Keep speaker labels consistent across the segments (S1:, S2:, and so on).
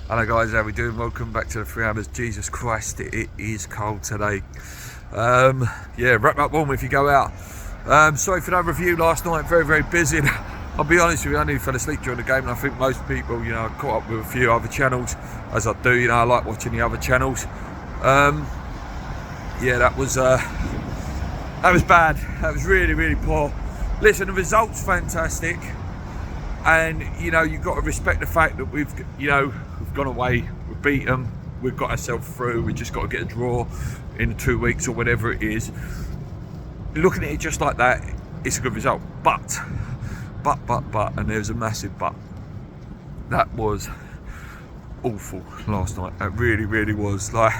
S1: Hello guys, how we doing? Welcome back to the 3 hours. Jesus Christ, it is cold today. Wrap up warm if you go out. Sorry for no review last night, very busy. I'll be honest with you, I nearly fell asleep during the game, and I think most people, I caught up with a few other channels, as I do, I like watching the other channels. That was bad. That was really poor. Listen, the result's fantastic, and you've got to respect the fact that we've gone away, we've beat them, we've got ourselves through. We just got to get a draw in 2 weeks or whatever it is. Looking at it just like that, it's a good result. But, and there's a massive but. That was awful last night. It really was. Like,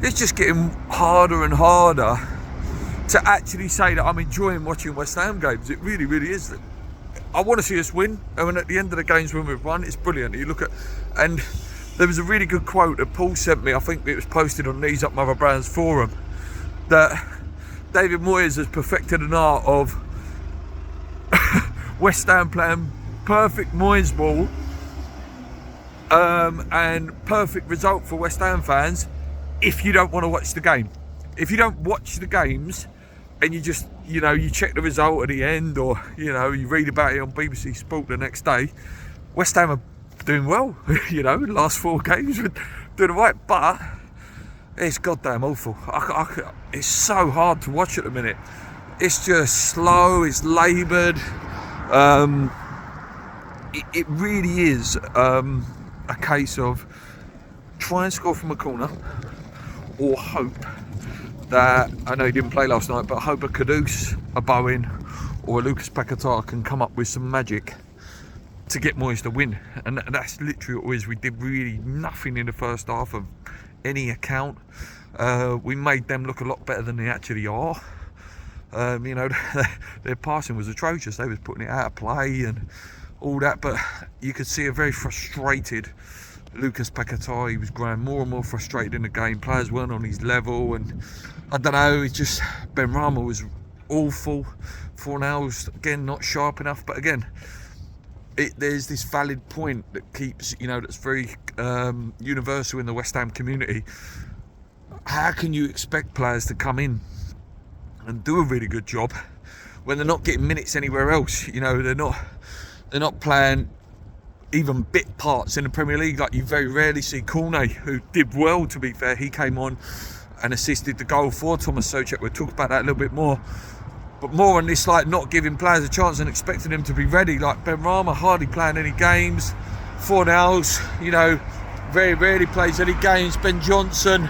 S1: it's just getting harder and harder to actually say that I'm enjoying watching West Ham games. It really is. I want to see us win, and at the end of the games when we've won, it's brilliant. You look at, and there was a really good quote that Paul sent me. I think it was posted on Knees Up Mother Brands forum, that David Moyes has perfected an art of West Ham playing perfect Moyes ball, and perfect result for West Ham fans if you don't want to watch the game. If you don't watch the games and you just, you check the result at the end, or, you read about it on BBC Sport the next day, West Ham are doing well, the last 4 games, doing right, but it's goddamn awful. It's so hard to watch at the minute. It's just slow, it's laboured. It really is a case of try and score from a corner, or hope that, I know he didn't play last night, but hope a Kudus, a Bowen, or a Lucas Paquetá can come up with some magic to get Moyes to win. And that's literally what it is. We did really nothing in the first half of any account. We made them look a lot better than they actually are. Their passing was atrocious. They was putting it out of play and all that, but you could see a very frustrated Lucas Paquetá. He was growing more and more frustrated in the game. Players weren't on his level, and I don't know, it's just, Benrahma was awful. Fornals, again, not sharp enough, but again, there's this valid point that keeps, that's very universal in the West Ham community. How can you expect players to come in and do a really good job when they're not getting minutes anywhere else? They're not playing even bit parts in the Premier League. Like, you very rarely see Cornet, who did well, to be fair. He came on and assisted the goal for Thomas Souček. We'll talk about that a little bit more. But more on this, like, not giving players a chance and expecting them to be ready. Like, Benrahma hardly playing any games. Fornals, very rarely plays any games. Ben Johnson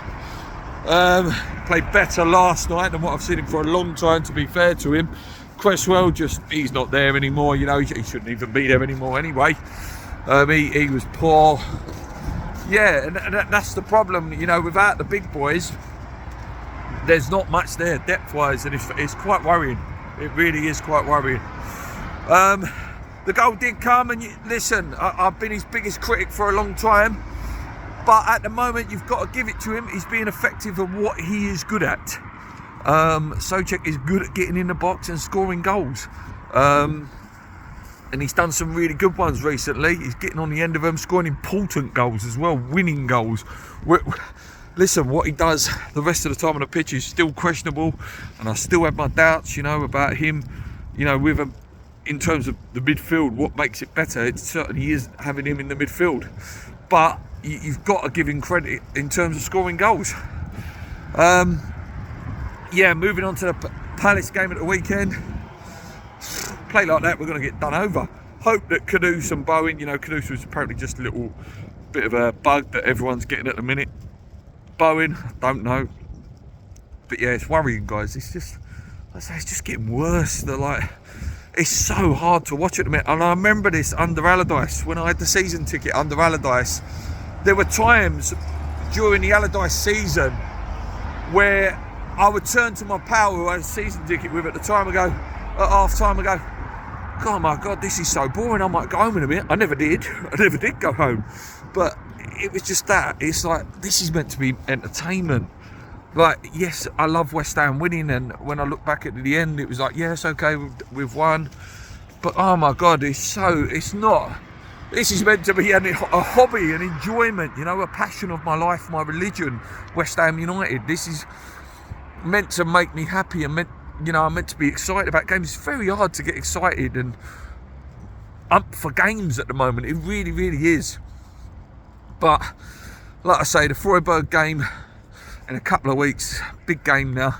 S1: played better last night than what I've seen him for a long time, to be fair to him. Cresswell, he's not there anymore. He shouldn't even be there anymore anyway. He was poor. Yeah, and that's the problem. Without the big boys, there's not much there depth-wise, and it's quite worrying. It really is quite worrying. The goal did come, and listen, I've been his biggest critic for a long time, but at the moment you've got to give it to him. He's being effective at what he is good at. Souček is good at getting in the box and scoring goals. And he's done some really good ones recently. He's getting on the end of them, scoring important goals as well, winning goals. Listen, what he does the rest of the time on the pitch is still questionable, and I still have my doubts, about him, with him in terms of the midfield. What makes it better? It certainly is having him in the midfield, but you've got to give him credit in terms of scoring goals. Moving on to the Palace game at the weekend. Play like that, we're going to get done over. Hope that Kudus and Bowen, Kudus was apparently just a little bit of a bug that everyone's getting at the minute. Bowen, I don't know. But yeah, it's worrying, guys. It's just getting worse. It's so hard to watch at the minute. And I remember this under Allardyce, when I had the season ticket under Allardyce. There were times during the Allardyce season where I would turn to my pal who I had a season ticket with at the time and go, at half time, I go, oh my God, this is so boring. I might go home in a minute. I never did go home. But it was just that. It's like, this is meant to be entertainment. Like, yes, I love West Ham winning, and when I look back at the end, it was like, yes, okay, we've won. But oh my God, it's not. This is meant to be a hobby, an enjoyment, you know, a passion of my life, my religion, West Ham United. This is meant to make me happy and meant, you know, I'm meant to be excited about games. It's very hard to get excited and up for games at the moment. It really, really is. But like I say, the Freiburg game in a couple of weeks, big game now.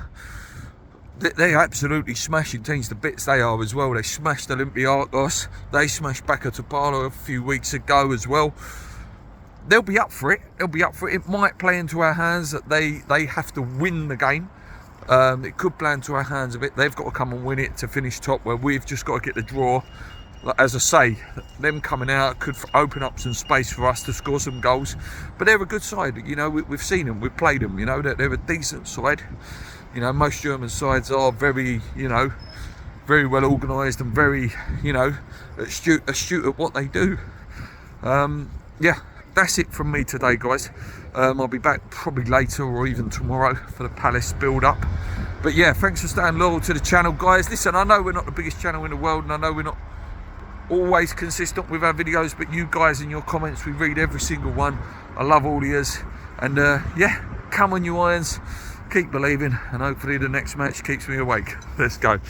S1: They're absolutely smashing teams to bits, they are as well. They smashed Olympiacos, they smashed Bacca Topala a few weeks ago as well. They'll be up for it, It might play into our hands that they have to win the game. It could play into our hands a bit. They've got to come and win it to finish top, where we've just got to get the draw. As I say, them coming out could open up some space for us to score some goals. But they're a good side, you know, we've seen them, we've played them, you know, they're a decent side. You know, most German sides are very, you know, very well organised and very, you know, astute at what they do. Yeah, that's it from me today, guys. I'll be back probably later or even tomorrow for the Palace build-up. But yeah, thanks for staying loyal to the channel, guys. Listen, I know we're not the biggest channel in the world, and I know we're not always consistent with our videos, but you guys in your comments, we read every single one. I love all of yous. And yeah, come on, you Irons. Keep believing, and hopefully the next match keeps me awake. Let's go.